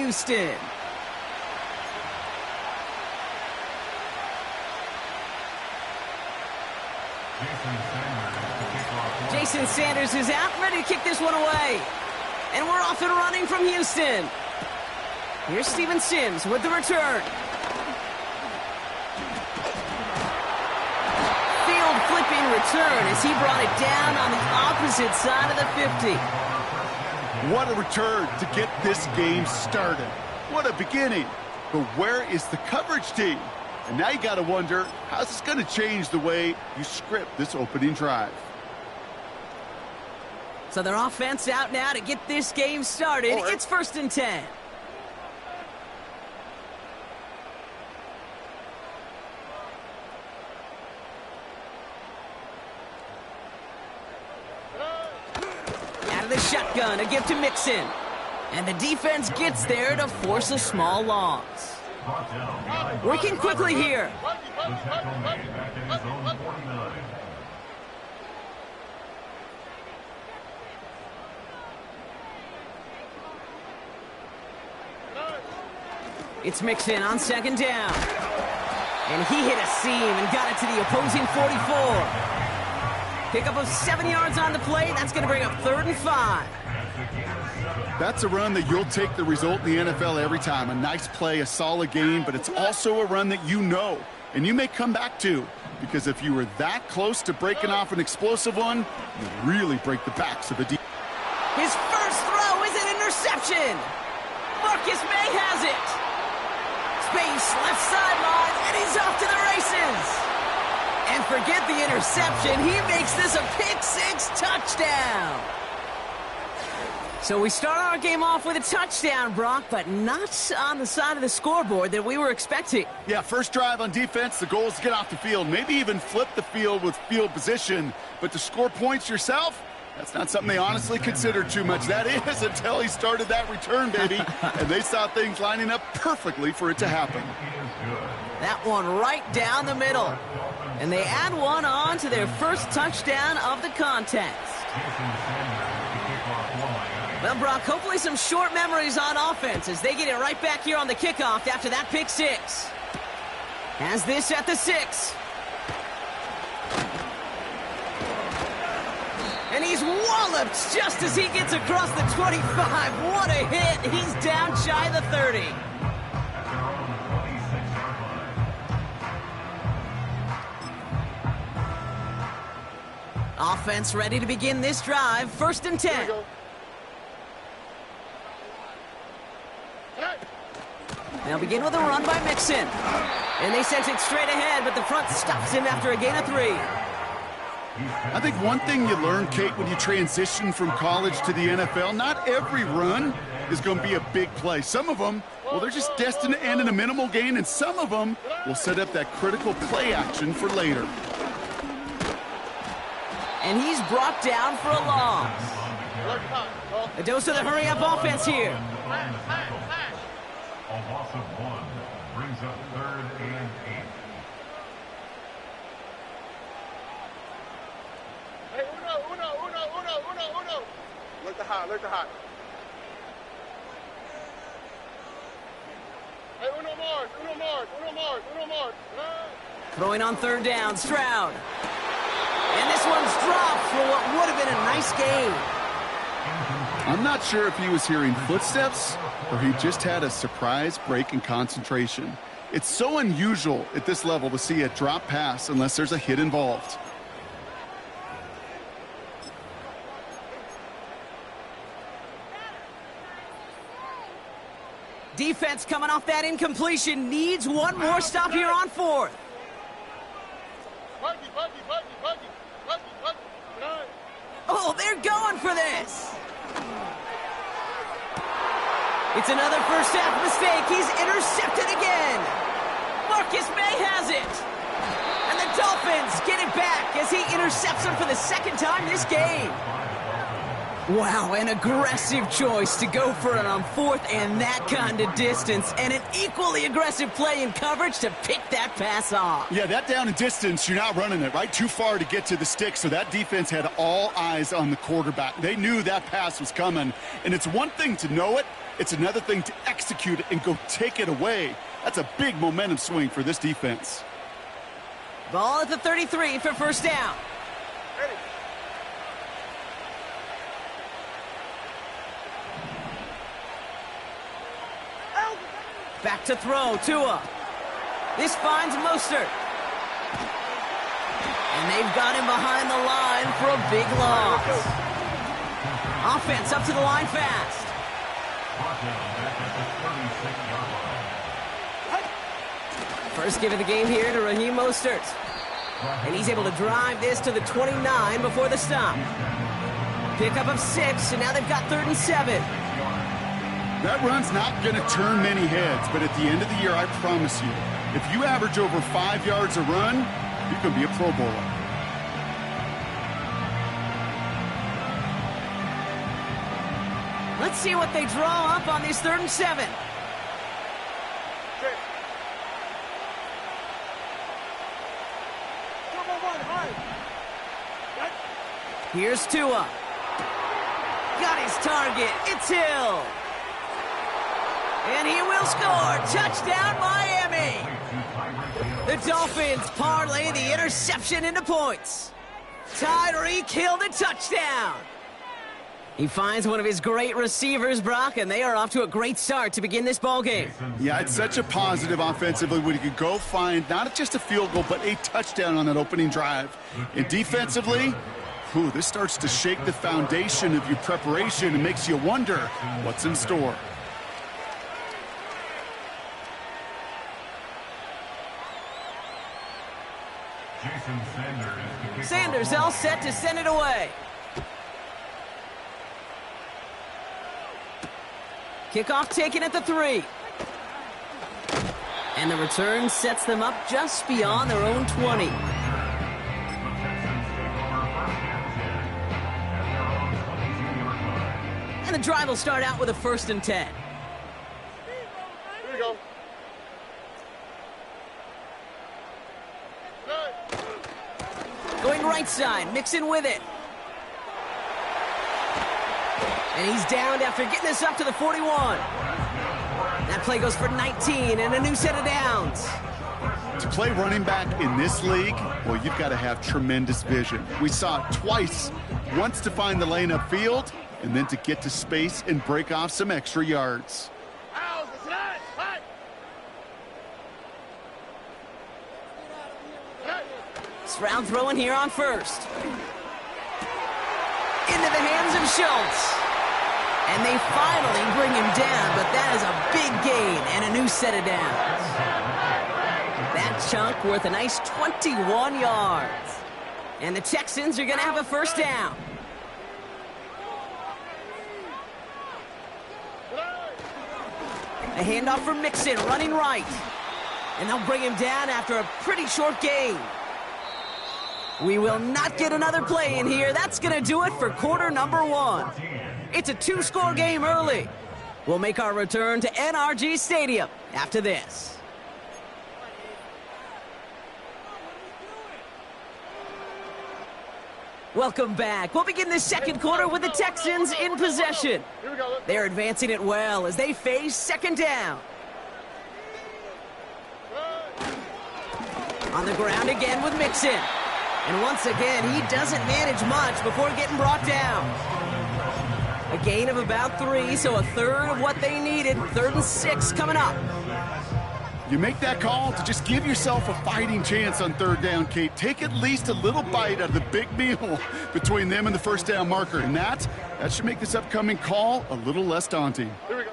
Houston. Jason Sanders is out, ready to kick this one away. And we're off and running from Houston. Here's Steven Sims with the return. Field flipping return as he brought it down on the opposite side of the 50. What a return to get this game started. What a beginning. But where is the coverage team? And now you got to wonder, how's this going to change the way you script this opening drive? So their offense out now to get this game started. It's 1st and 10. Out of the shotgun, a give to Mixon. And the defense gets there to force a small loss. Working quickly here. It's Mixon on 2nd down. And he hit a seam and got it to the opposing 44. Pickup of 7 yards on the play. That's going to bring up 3rd and 5. That's a run that you'll take the result in the NFL every time. A nice play, a solid game, but it's also a run that you know and you may come back to, because if you were that close to breaking off an explosive one, you really break the backs of a defense. His first throw is an interception. Marcus May has it. Space left sideline, and he's off to the races. And forget the interception. He makes this a pick-6 touchdown. So we start our game off with a touchdown, Brock, but not on the side of the scoreboard that we were expecting. Yeah, first drive on defense, the goal is to get off the field, maybe even flip the field with field position. But to score points yourself, that's not something they honestly considered too much. That is until he started that return, baby. And they saw things lining up perfectly for it to happen. That one right down the middle. And they add one on to their first touchdown of the contest. Well, Brock, hopefully some short memories on offense as they get it right back here on the kickoff after that pick-6. Has this at the 6. And he's walloped just as he gets across the 25. What a hit. He's down shy of the 30. Offense ready to begin this drive. 1st and 10. They'll begin with a run by Mixon. And they sent it straight ahead, but the front stops him after a gain of 3. I think one thing you learn, Kate, when you transition from college to the NFL, not every run is going to be a big play. Some of them, well, they're just destined to end in a minimal gain, and some of them will set up that critical play action for later. And he's brought down for a loss. A dose of the hurry-up offense here. A loss of 1 brings up 3rd and 8. Hey, uno. Look the hot. Hey, uno more. Throwing on 3rd down, Stroud. And this one's dropped for what would have been a nice gain. I'm not sure if he was hearing footsteps or he just had a surprise break in concentration. It's so unusual at this level to see a drop pass unless there's a hit involved. Defense coming off that incompletion needs one more stop here on 4th. Oh, they're going for this. It's another first half mistake. He's intercepted again. Marcus May has it. And the Dolphins get it back as he intercepts him for the 2nd time this game. Wow, an aggressive choice to go for it on 4th and that kind of distance, and an equally aggressive play in coverage to pick that pass off. Yeah, that down and distance, you're not running it, right? Too far to get to the stick, so that defense had all eyes on the quarterback. They knew that pass was coming, and it's one thing to know it, it's another thing to execute it and go take it away. That's a big momentum swing for this defense. Ball at the 33 for first down. Ready. Back to throw, Tua. This finds Mostert. And they've got him behind the line for a big loss. Offense up to the line fast. First give of the game here to Raheem Mostert. And he's able to drive this to the 29 before the stop. Pickup of 6, and now they've got 3rd and 7. That run's not going to turn many heads, but at the end of the year, I promise you, if you average over 5 yards a run, you can be a Pro Bowler. Let's see what they draw up on this 3rd and 7. Here's Tua. Got his target. It's Hill. And he will score. Touchdown, Miami. The Dolphins parlay the interception into points. Tyreek Hill the touchdown. He finds one of his great receivers, Brock, and they are off to a great start to begin this ball game. Yeah, it's such a positive offensively when you could go find not just a field goal, but a touchdown on that opening drive. And defensively, this starts to shake the foundation of your preparation and makes you wonder what's in store. Sanders all set to send it away. Kickoff taken at the 3. And the return sets them up just beyond their own 20. And the drive will start out with a 1st and 10. Here we go. Going right side, Mixon with it. And he's downed after getting this up to the 41. That play goes for 19 and a new set of downs. To play running back in this league, well, you've got to have tremendous vision. We saw it twice, once to find the lane upfield, and then to get to space and break off some extra yards. Stroud throwing here on 1st. Into the hands of Schultz. And they finally bring him down, but that is a big gain and a new set of downs. That chunk worth a nice 21 yards. And the Texans are going to have a 1st down. A handoff for Mixon, running right. And they'll bring him down after a pretty short gain. We will not get another play in here. That's going to do it for quarter number 1. It's a 2-score game early. We'll make our return to NRG Stadium after this. Welcome back. We'll begin the 2nd quarter with the Texans in possession. They're advancing it well as they face 2nd down. On the ground again with Mixon. And once again, he doesn't manage much before getting brought down. A gain of about 3, so a 1/3 of what they needed. 3rd and 6 coming up. You make that call to just give yourself a fighting chance on 3rd down, Kate. Take at least a little bite out of the big meal between them and the 1st down marker. And that should make this upcoming call a little less daunting. Here we go.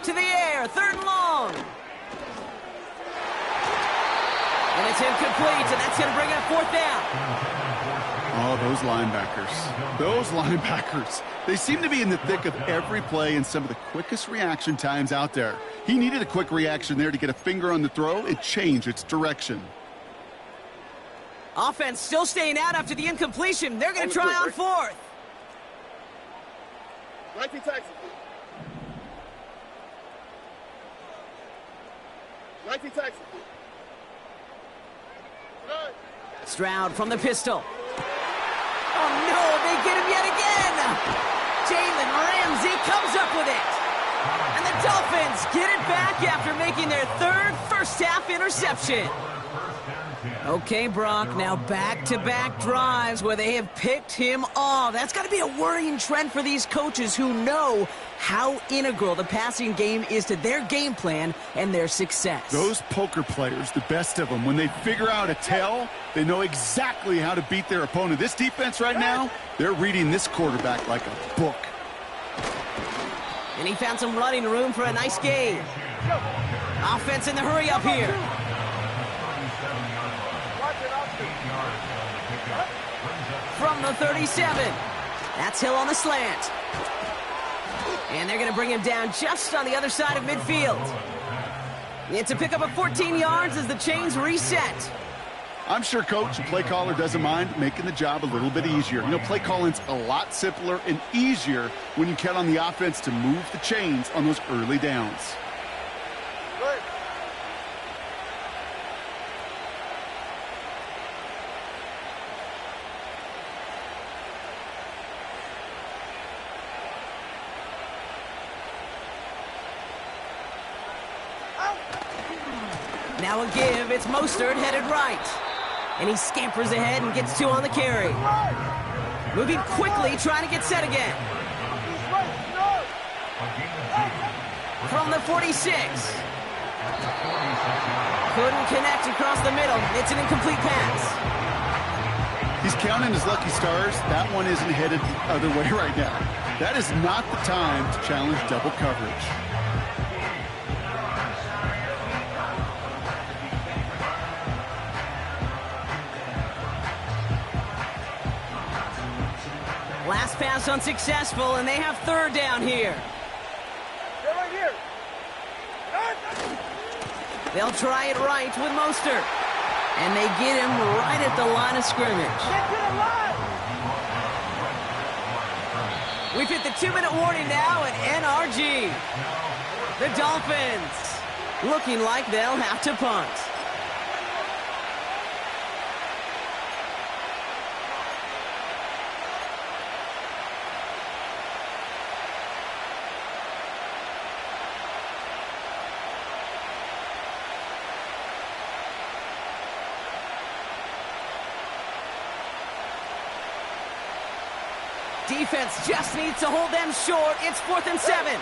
To the air, 3rd and long. And it's incomplete, and that's going to bring up 4th down. Oh, those linebackers. They seem to be in the thick of every play and some of the quickest reaction times out there. He needed a quick reaction there to get a finger on the throw and change its direction. Offense still staying out after the incompletion. They're going to try on fourth. 19 taxi. 19 taxi. Stroud from the pistol. Oh, no, they get him yet again. Jalen Ramsey comes up with it. And the Dolphins get it back after making their third first-half interception. Okay, Brock, now back-to-back drives where they have picked him off. That's got to be a worrying trend for these coaches who know how integral the passing game is to their game plan and their success. Those poker players, the best of them, when they figure out a tell, they know exactly how to beat their opponent. This defense right now, they're reading this quarterback like a book. And he found some running room for a nice gain. Offense in the hurry up here. From the 37. That's Hill on the slant. And they're going to bring him down just on the other side of midfield. It's a pickup of 14 yards as the chains reset. I'm sure coach and play caller doesn't mind making the job a little bit easier. You know, play calling's a lot simpler and easier when you count on the offense to move the chains on those early downs. Right. Now a give, it's Mostert headed right. And he scampers ahead and gets 2 on the carry. Moving quickly, trying to get set again. From the 46. Couldn't connect across the middle. It's an incomplete pass. He's counting his lucky stars. That one isn't headed the other way right now. That is not the time to challenge double coverage. Last pass unsuccessful, and they have third down here. Get right here. They'll try it right with Mostert. And they get him right at the line of scrimmage. Get to the line. We've hit the 2-minute warning now at NRG. The Dolphins looking like they'll have to punt. Defense just needs to hold them short. It's 4th and 7.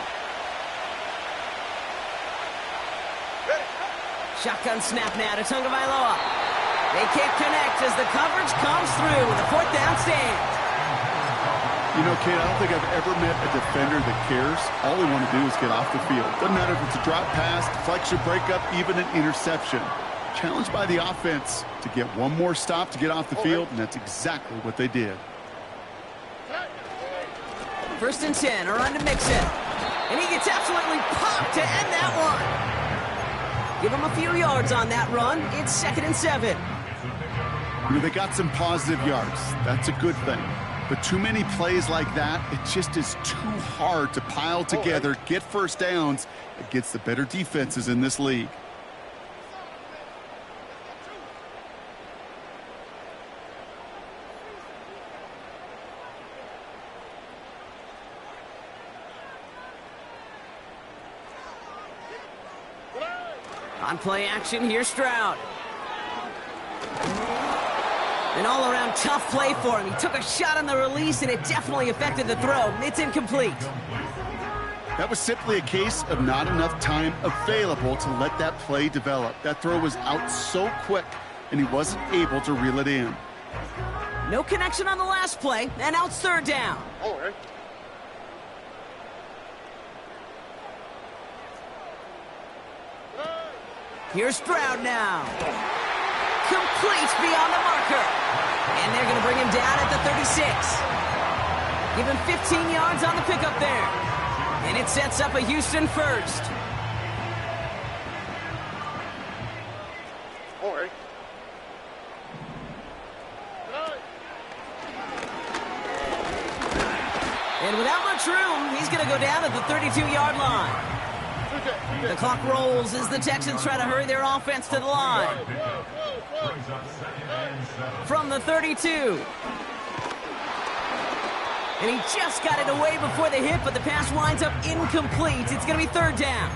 Shotgun snap now to Tagovailoa. They can't connect as the coverage comes through with a 4th down stand. You know, Kate, I don't think I've ever met a defender that cares. All they want to do is get off the field. Doesn't matter if it's a drop pass, deflection, breakup, even an interception. Challenged by the offense to get one more stop to get off the field, and that's exactly what they did. 1st and 10, a run to Mixon. And he gets absolutely popped to end that one. Give him a few yards on that run. It's 2nd and 7. You know, they got some positive yards. That's a good thing. But too many plays like that, it just is too hard to pile together, get first downs against the better defenses in this league. On play action, here's Stroud. An all-around tough play for him. He took a shot on the release, and it definitely affected the throw. It's incomplete. That was simply a case of not enough time available to let that play develop. That throw was out so quick, and he wasn't able to reel it in. No connection on the last play, and out 3rd down. All right. Here's Stroud now. Complete beyond the marker. And they're going to bring him down at the 36. Give him 15 yards on the pickup there. And it sets up a Houston first. All right. go down at the 32-yard line. The clock rolls as the Texans try to hurry their offense to the line. From the 32. And he just got it away before the hit, but the pass winds up incomplete. It's going to be third down.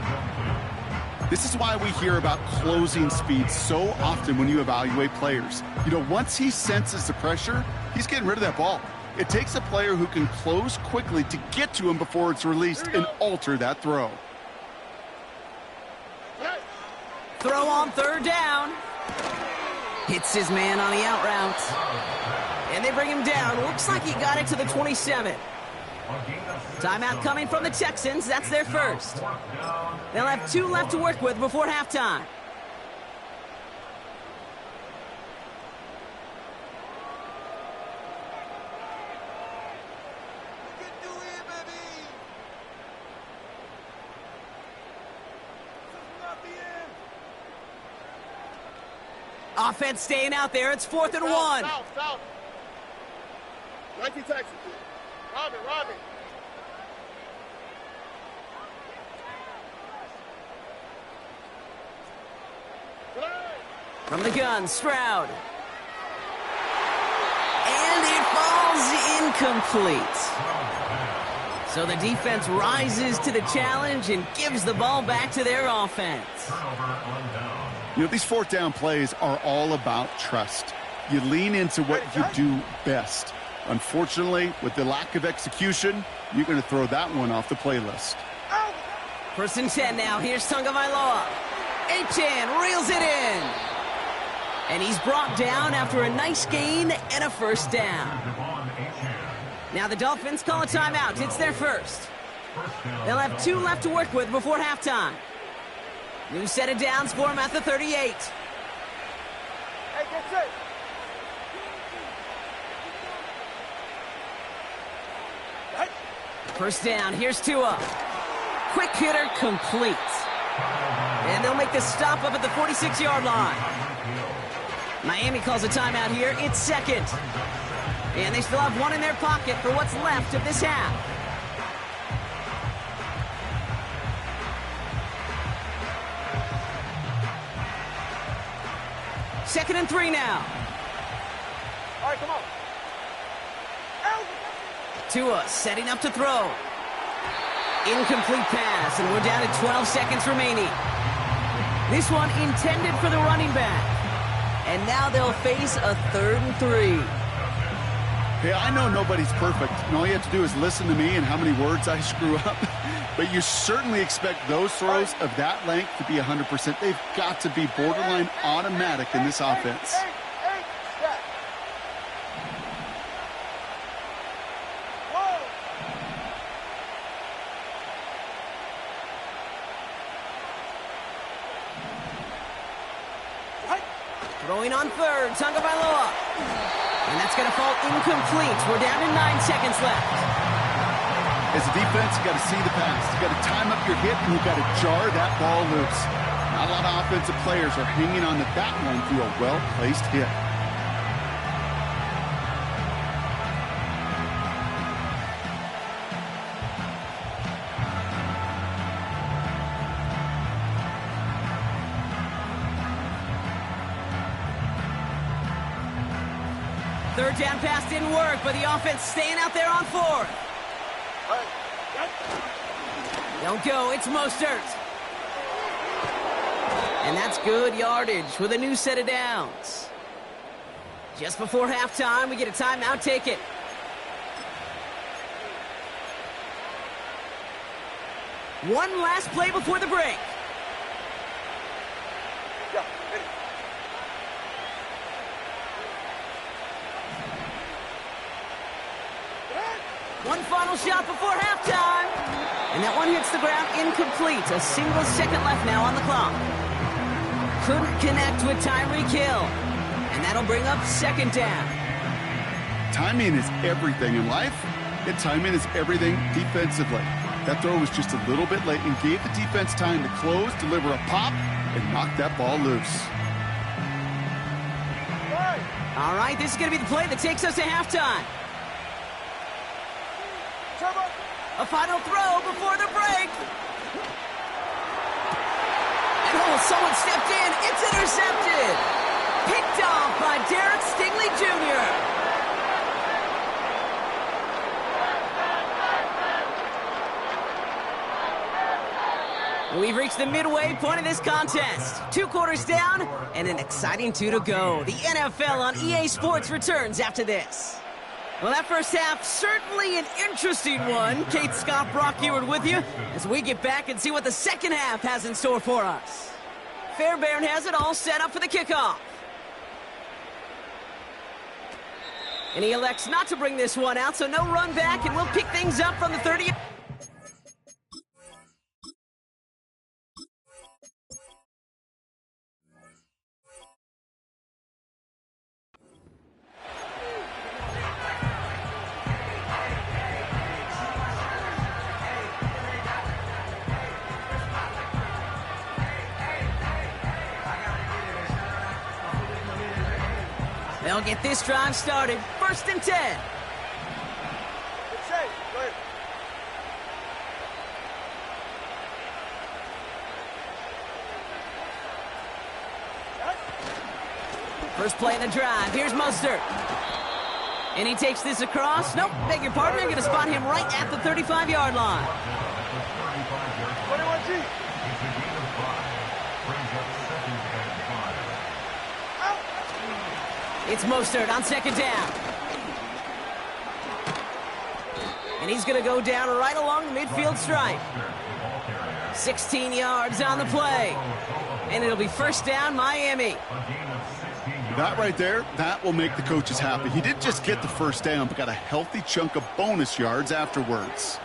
This is why we hear about closing speed so often when you evaluate players. You know, once he senses the pressure, he's getting rid of that ball. It takes a player who can close quickly to get to him before it's released and alter that throw. Throw on third down. Hits his man on the out route. And they bring him down. Looks like he got it to the 27. Timeout coming from the Texans. That's their first. They'll have 2 left to work with before halftime. Offense staying out there. It's 4th and 1. South. 19 Texas. Robin. From the gun, Stroud. And it falls incomplete. So the defense rises to the challenge and gives the ball back to their offense. You know, these 4th down plays are all about trust. You lean into what you do best. Unfortunately, with the lack of execution, you're going to throw that one off the playlist. 1st and 10 now. Here's Tagovailoa. A-10 reels it in. And he's brought down after a nice gain and a first down. Now the Dolphins call a timeout. It's their first. They'll have 2 left to work with before halftime. New set of downs for him at the 38. Hey, get set. First down, here's Tua. Quick hitter complete. And they'll make the stop up at the 46-yard line. Miami calls a timeout here. It's second. And they still have 1 in their pocket for what's left of this half. Second and 3 now. All right, come on. Tua setting up to throw. Incomplete pass, and we're down to 12 seconds remaining. This one intended for the running back. And now they'll face a 3rd and 3. Hey, I know nobody's perfect, and all you have to do is listen to me and how many words I screw up. But you certainly expect those throws of that length to be 100%. They've got to be borderline automatic in this offense. Throwing on third, Tagovailoa. And that's going to fall incomplete. We're down to 9 seconds left. As a defense, you got to see the pass. You got to time up your hit, and you got to jar that ball loose. Not a lot of offensive players are hanging on to that one through a well-placed hit. Third down pass didn't work, but the offense staying out there on 4th. Don't go, it's Mostert. And that's good yardage with a new set of downs. Just before halftime, we get a timeout. Take it. One last play before the break. One final shot before halftime. And that one hits the ground incomplete. A single second left now on the clock. Couldn't connect with Tyreek Hill. And that'll bring up 2nd down. Timing is everything in life, and timing is everything defensively. That throw was just a little bit late and gave the defense time to close, deliver a pop, and knock that ball loose. All right, this is going to be the play that takes us to halftime. A final throw before the break. And someone stepped in. It's intercepted. Picked off by Derek Stingley Jr. We've reached the midway point of this contest. 2 quarters down and an exciting 2 to go. The NFL on EA Sports returns after this. Well, that first half, certainly an interesting one. Kate, Scott, Brock Ewart with you as we get back and see what the second half has in store for us. Fairbairn has it all set up for the kickoff. And he elects not to bring this one out, so no run back, and we'll pick things up from the 30. They'll get this drive started. 1st and 10. Good save. Good. First play of the drive. Here's Mostert. And he takes this across. Nope, beg your pardon. I'm going to spot him right at the 35-yard line. 21G. It's Mostert on 2nd down. And he's going to go down right along the midfield stripe. 16 yards on the play. And it'll be 1st down, Miami. That right there, that will make the coaches happy. He didn't just get the 1st down, but got a healthy chunk of bonus yards afterwards.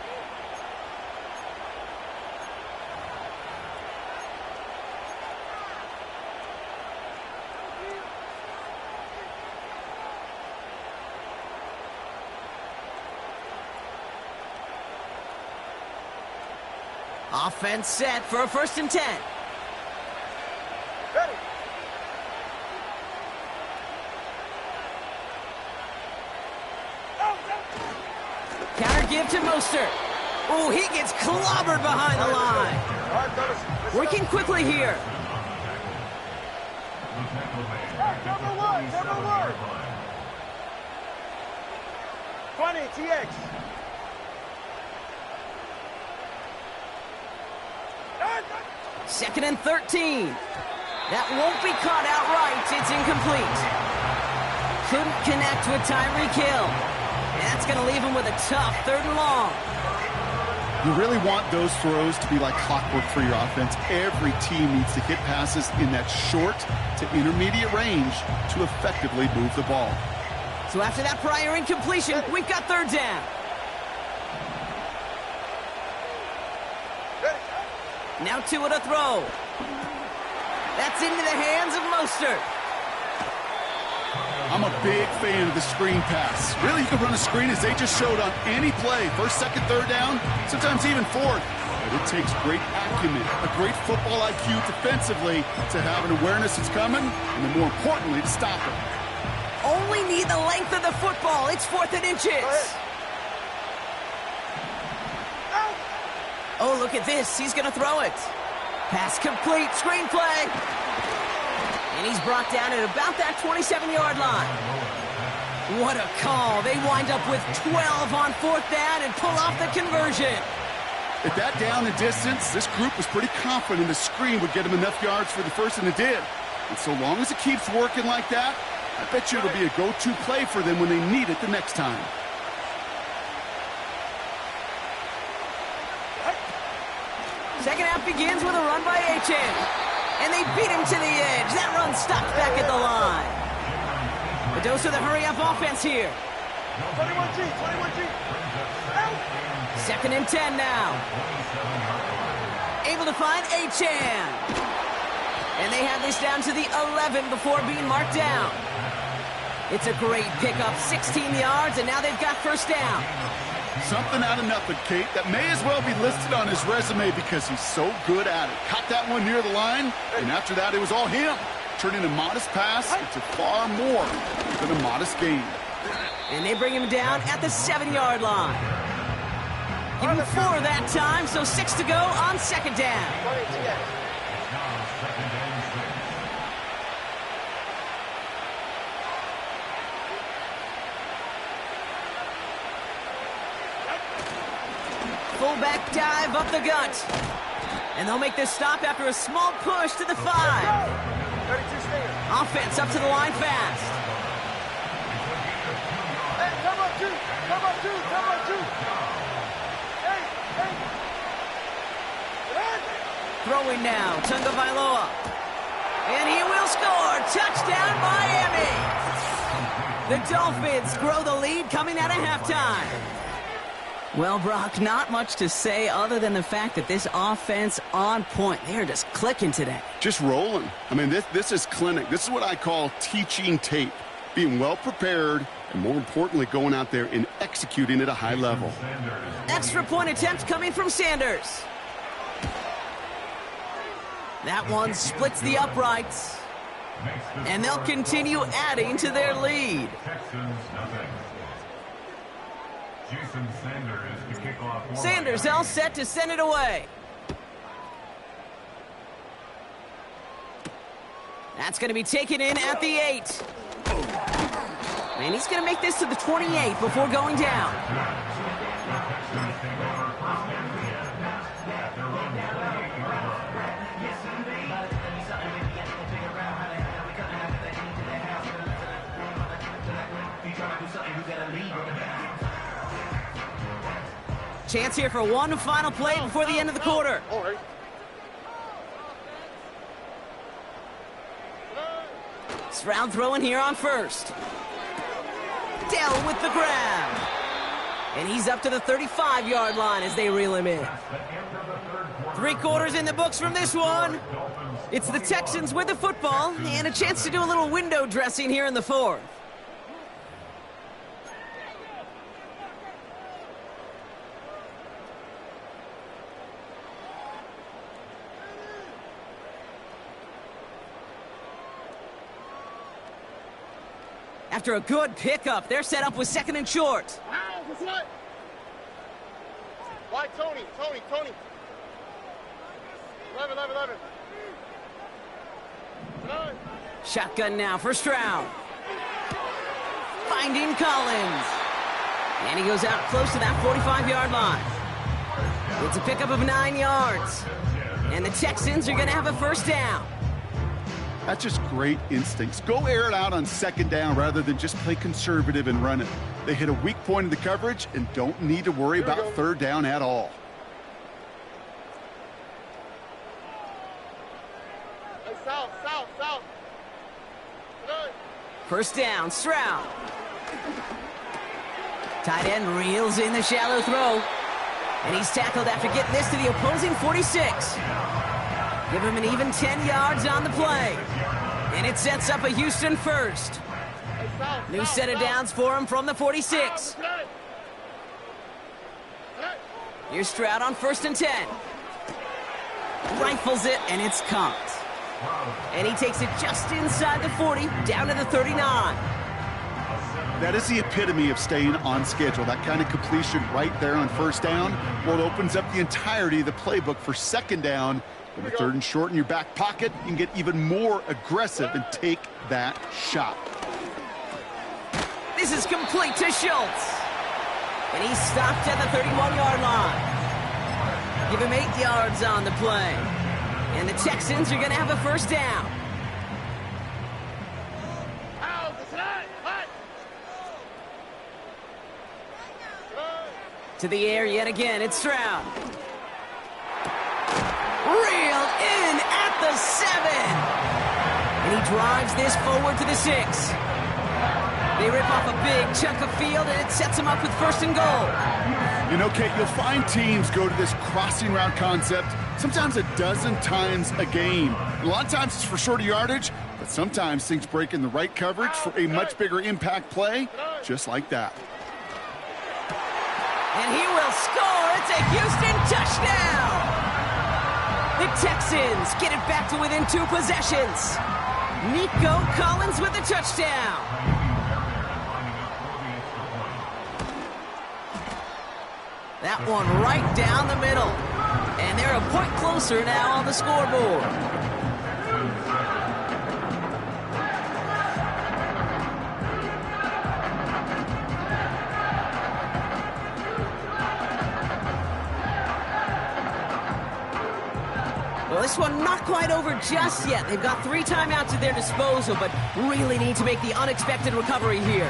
Offense set for a 1st and 10. Ready. Counter give to Mostert. Oh, he gets clobbered behind the line. All right, fellas. Listen Working up. quickly here. Number one. 20, TX. Second and 13. That won't be caught outright. It's incomplete. Couldn't connect with Tyreek Hill. That's going to leave him with a tough 3rd and long. You really want those throws to be like clockwork for your offense. Every team needs to hit passes in that short to intermediate range to effectively move the ball. So after that prior incompletion, we've got 3rd down. Now 2 at a throw. That's into the hands of Mostert. I'm a big fan of the screen pass. Really, you can run a screen as they just showed on any play. 1st, 2nd, 3rd down, sometimes even 4th. But it takes great acumen, a great football IQ defensively to have an awareness it's coming, and then more importantly, to stop it. Only need the length of the football. It's 4th and inches. Oh, look at this. He's going to throw it. Pass complete. Screenplay. And he's brought down at about that 27-yard line. What a call. They wind up with 12 on 4th down and pull off the conversion. At that down and distance, this group was pretty confident the screen would get them enough yards for the 1st, and it did. And so long as it keeps working like that, I bet you it'll be a go-to play for them when they need it the next time. Second half begins with a run by H.M. And they beat him to the edge. That run stopped back at the line. A dose of the hurry-up offense here. 21G. 21G. 2nd and 10 now. Able to find H.M. And they have this down to the 11 before being marked down. It's a great pickup, 16 yards, and now they've got 1st down. Something out of nothing, Kate, that may as well be listed on his resume because he's so good at it. Caught that one near the line, and after that, it was all him. Turning a modest pass into far more than a modest gain. And they bring him down at the 7-yard line. Give him 4 that time, so 6 to go on second down. Funny TX. Fullback dive up the gut. And they'll make this stop after a small push to the 5. 32 stinger. Offense up to the line fast. Hey, come on, 2. Come on, 2. Come on, 2. Hey, hey. Hey. Throwing now, Tunga Vailoa. And he will score. Touchdown, Miami. The Dolphins grow the lead coming out of halftime. Well, Brock, not much to say other than the fact that this offense on point. They're just clicking today. Just rolling. I mean, this is clinic. This is what I call teaching tape. Being well prepared, and more importantly, going out there and executing at a high level. Extra point attempt coming from Sanders. That one splits the uprights. And they'll continue adding to their lead. Sanders all set to send it away. That's going to be taken in at the 8. And he's going to make this to the 28 before going down. Chance here for one final play before the end of the quarter. Stroud throwing here on first. Dell with the grab. And he's up to the 35-yard line as they reel him in. 3 quarters in the books from this one. It's the Texans with the football and a chance to do a little window dressing here in the 4th. After a good pickup, they're set up with 2nd and short. Why, Tony? 11. Shotgun now for Stroud. Finding Collins. And he goes out close to that 45-yard line. It's a pickup of 9 yards. And the Texans are going to have a first down. That's just great instincts. Go air it out on 2nd down rather than just play conservative and run it. They hit a weak point in the coverage and don't need to worry about 3rd down at all. Hey, south. First down, Stroud. Tight end reels in the shallow throw. And he's tackled after getting this to the opposing 46. Give him an even 10 yards on the play. And it sets up a Houston first. New set of downs for him from the 46. Here's Stroud on 1st and 10. Rifles it, and it's caught. And he takes it just inside the 40, down to the 39. That is the epitome of staying on schedule. That kind of completion right there on 1st down. Well, it opens up the entirety of the playbook for 2nd down. With 3rd and short in your back pocket, you can get even more aggressive and take that shot. This is complete to Schultz. And he's stopped at the 31-yard line. Give him 8 yards on the play. And the Texans are going to have a first down. To the air yet again, it's Stroud. Reeled in at the 7. And he drives this forward to the 6. They rip off a big chunk of field, and it sets him up with 1st and goal. You know, Kate, you'll find teams go to this crossing route concept sometimes a dozen times a game. A lot of times it's for shorter yardage, but sometimes things break in the right coverage for a much bigger impact play, just like that. And he will score. It's a Houston touchdown. The Texans get it back to within 2 possessions. Nico Collins with the touchdown. That one right down the middle. And they're a point closer now on the scoreboard. Well, this one not quite over just yet. They've got 3 timeouts at their disposal, but really need to make the unexpected recovery here.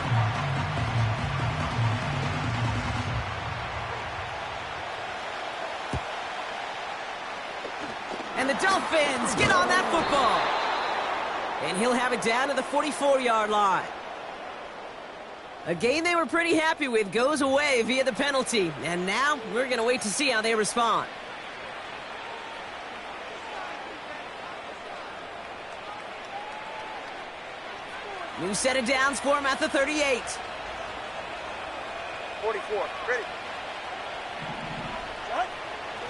And the Dolphins get on that football. And he'll have it down to the 44-yard line. A game they were pretty happy with goes away via the penalty. And now we're going to wait to see how they respond. New set of downs for him at the 38. 44, ready.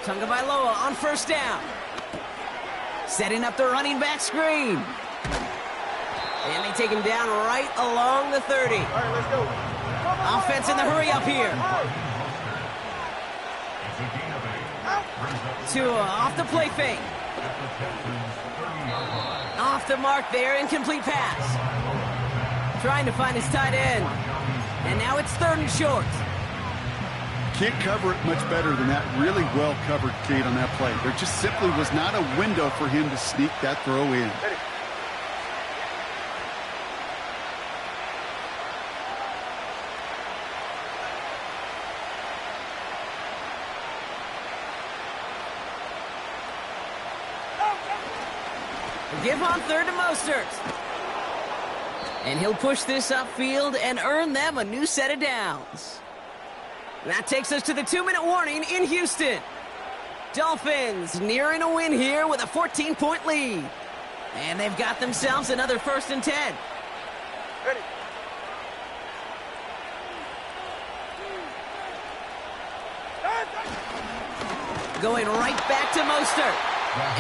Tagovailoa on first down. Setting up the running back screen. And they take him down right along the 30. All right, let's go. Offense in the hurry up here. Tua off the play fake. Off the mark there, incomplete pass. Trying to find his tight end. And now it's 3rd and short. Can't cover it much better than that. Really well covered, Kate, on that play. There just simply was not a window for him to sneak that throw in. Give on 3rd to Mostert. And he'll push this upfield and earn them a new set of downs. That takes us to the 2-minute warning in Houston. Dolphins nearing a win here with a 14-point lead. And they've got themselves another 1st and 10. Ready. Going right back to Mostert.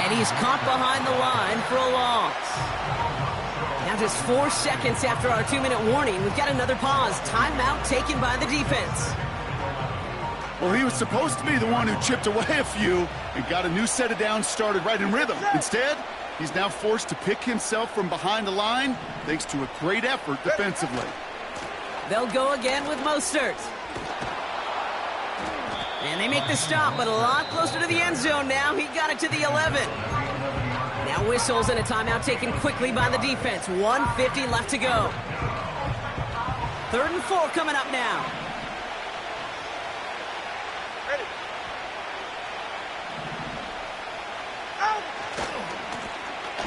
And he's caught behind the line for a loss. Now just 4 seconds after our 2-minute warning, we've got another pause. Timeout taken by the defense. Well, he was supposed to be the one who chipped away a few and got a new set of downs started right in rhythm. Instead, he's now forced to pick himself from behind the line thanks to a great effort defensively. They'll go again with Mostert. And they make the stop, but a lot closer to the end zone now. He got it to the 11. Now whistles and a timeout taken quickly by the defense. 1:50 left to go. 3rd and 4 coming up now. Ready.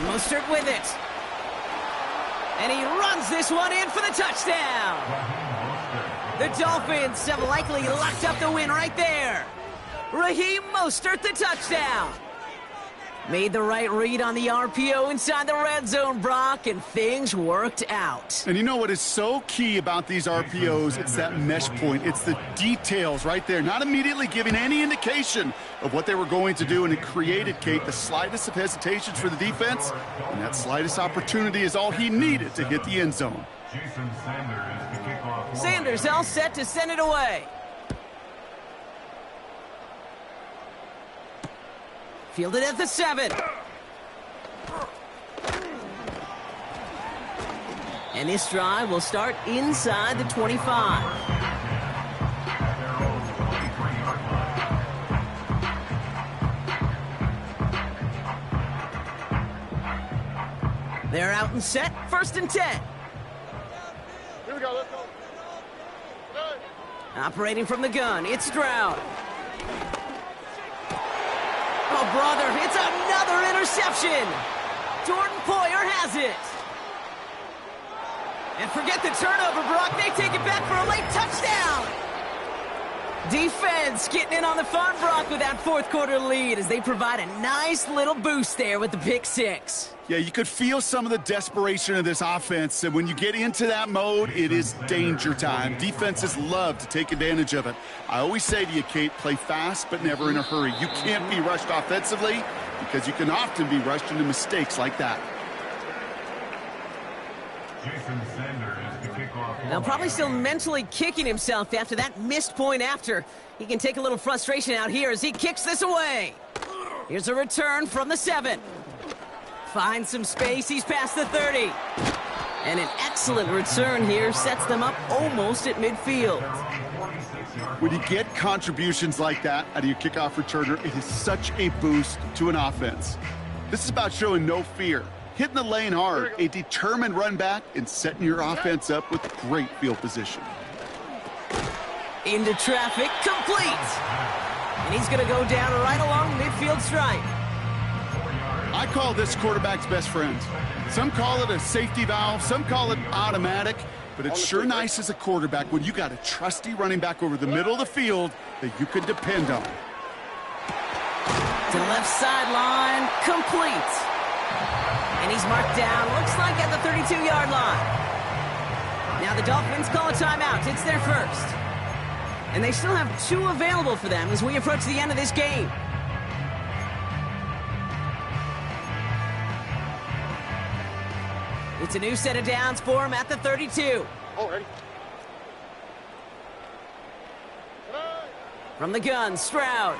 Mostert with it. And he runs this one in for the touchdown. The Dolphins have likely locked up the win right there. Raheem Mostert, the touchdown. Made the right read on the RPO inside the red zone, Brock, and things worked out. And you know what is so key about these RPOs? It's that mesh point. It's the details right there. Not immediately giving any indication of what they were going to do, and it created, Kate, the slightest of hesitations for the defense, and that slightest opportunity is all he needed to hit the end zone. Sanders all set to send it away. Fielded at the 7. And this drive will start inside the 25. They're out and set, 1st and 10. Here we go, let's go. Operating from the gun, it's Stroud. Oh, brother, it's another interception. Jordan Poyer has it. And forget the turnover, Brock. They take it back for a late touchdown. Defense getting in on the fun, Brock, with that 4th quarter lead as they provide a nice little boost there with the pick 6. Yeah, you could feel some of the desperation of this offense, and when you get into that mode, it is danger time. Defenses love to take advantage of it. I always say to you, Kate, play fast but never in a hurry. You can't be rushed offensively because you can often be rushed into mistakes like that. Jason Sanders to kick off Now probably still mentally kicking himself after that missed point after. He can take a little frustration out here as he kicks this away. Here's a return from the 7. Finds some space, he's past the 30. And an excellent return here sets them up almost at midfield. When you get contributions like that out of your kickoff returner, it is such a boost to an offense. This is about showing no fear, hitting the lane hard, a determined run back, and setting your offense up with great field position. Into traffic, complete. And he's going to go down right along midfield stripe. I call this quarterback's best friend. Some call it a safety valve, some call it automatic, but it's sure nice as a quarterback when you got a trusty running back over the middle of the field that you can depend on. To the left sideline, complete. And he's marked down, looks like at the 32-yard line. Now the Dolphins call a timeout. It's their first. And they still have 2 available for them as we approach the end of this game. It's a new set of downs for him at the 32. Already. From the gun, Stroud.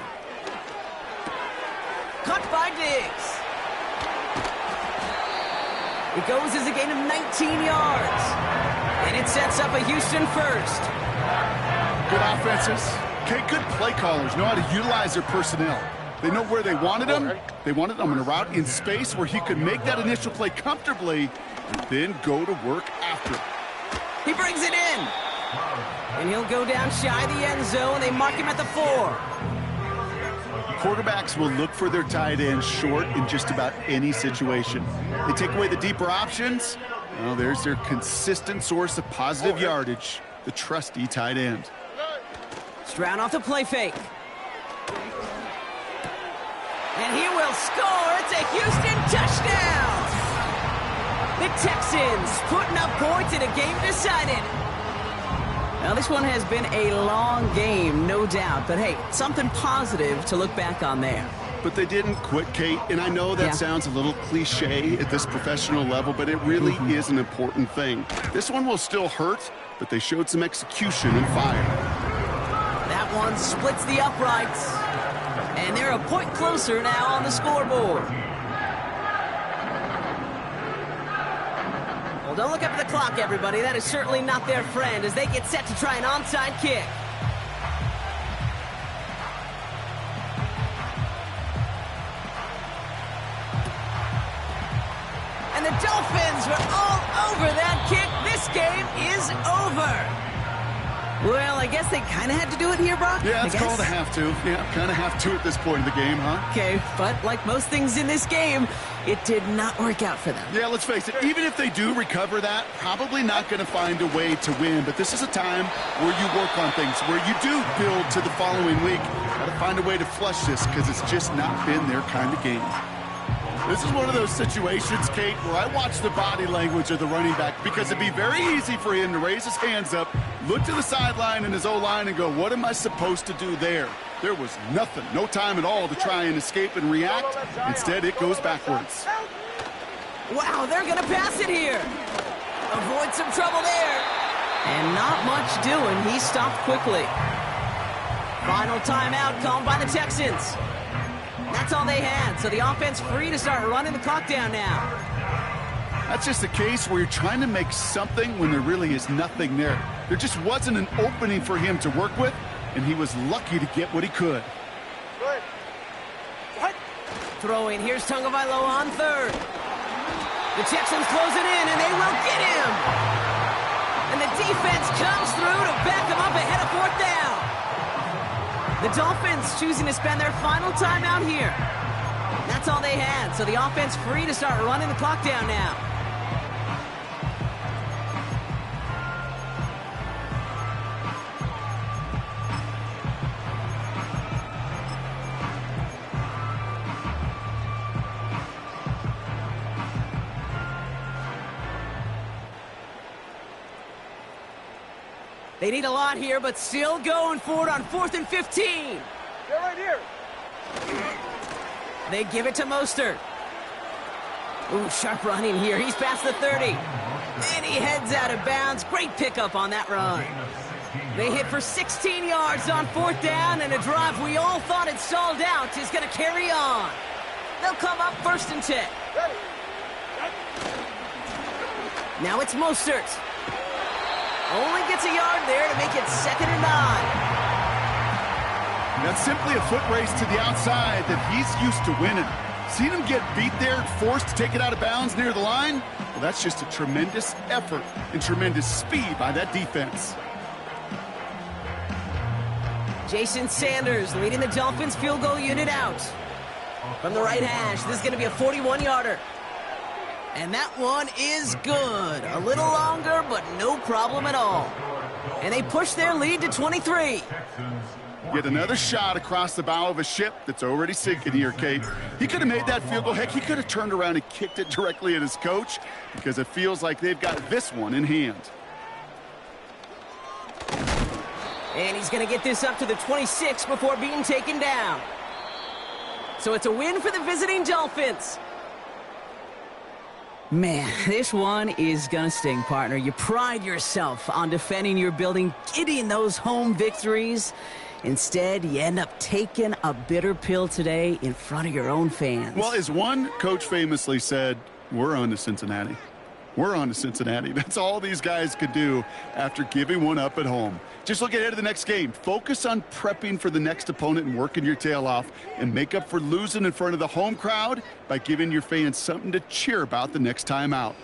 Caught by Diggs. It goes as a gain of 19 yards. And it sets up a Houston first. Good offenses. Okay, good play callers know how to utilize their personnel. They know where they wanted them. They wanted them in a route in space where he could make that initial play comfortably and then go to work after. He brings it in. And he'll go down shy of the end zone. They mark him at the 4. Quarterbacks will look for their tight end short in just about any situation. They take away the deeper options. Well, there's their consistent source of positive yardage, the trusty tight end. Stroud off the play fake. And he will score. It's a Houston touchdown. The Texans putting up points in a game decided. Now, this one has been a long game, no doubt. But, hey, something positive to look back on there. But they didn't quit, Kate. And I know that sounds a little cliche at this professional level, but it really is an important thing. This one will still hurt, but they showed some execution and fire. That one splits the uprights. And they're a point closer now on the scoreboard. Well, don't look up at the clock, everybody. That is certainly not their friend as they get set to try an onside kick. And the Dolphins were all over that kick. This game is over. Well, I guess they kind of had to do it here, Brock. Yeah, it's called a have to. Yeah, kind of have to at this point in the game, huh? Okay, but like most things in this game, it did not work out for them. Yeah, let's face it, even if they do recover that, probably not going to find a way to win. But this is a time where you work on things, where you do build to the following week. Got to find a way to flush this because it's just not been their kind of game. This is one of those situations, Kate, where I watch the body language of the running back because it'd be very easy for him to raise his hands up, look to the sideline in his O-line and go, what am I supposed to do there? There was nothing, no time at all to try and escape and react. Instead, it goes backwards. Wow, they're going to pass it here. Avoid some trouble there. And not much doing. He stopped quickly. Final timeout called by the Texans. That's all they had, so the offense free to start running the clock down now. That's just a case where you're trying to make something when there really is nothing there. There just wasn't an opening for him to work with, and he was lucky to get what he could. Good. What? Throwing, here's Tagovailoa on 3rd. The Texans close it in, and they will get him. And the defense comes through to back him up ahead of 4th down. The Dolphins choosing to spend their final timeout here. That's all they had, so the offense free to start running the clock down now. They need a lot here, but still going for it on 4th and 15. They're right here. They give it to Mostert. Ooh, sharp running here. He's past the 30. And he heads out of bounds. Great pickup on that run. They hit for 16 yards on 4th down, and a drive we all thought had stalled out is going to carry on. They'll come up 1st and 10. Now it's Mostert. Only gets a yard there to make it 2nd and 9. That's simply a foot race to the outside that he's used to winning. Seen him get beat there and forced to take it out of bounds near the line? Well, that's just a tremendous effort and tremendous speed by that defense. Jason Sanders leading the Dolphins field goal unit out. From the right hash, this is going to be a 41-yarder. And that one is good. A little longer, but no problem at all. And they push their lead to 23. Yet another shot across the bow of a ship that's already sinking here, Kate. He could have made that field goal. Heck, he could have turned around and kicked it directly at his coach because it feels like they've got this one in hand. And he's going to get this up to the 26 before being taken down. So it's a win for the visiting Dolphins. Man, this one is going to sting, partner. You pride yourself on defending your building, getting those home victories. Instead, you end up taking a bitter pill today in front of your own fans. Well, as one coach famously said, we're on to Cincinnati. We're on to Cincinnati. That's all these guys could do after giving one up at home. Just look ahead to the next game. Focus on prepping for the next opponent and working your tail off, and make up for losing in front of the home crowd by giving your fans something to cheer about the next time out.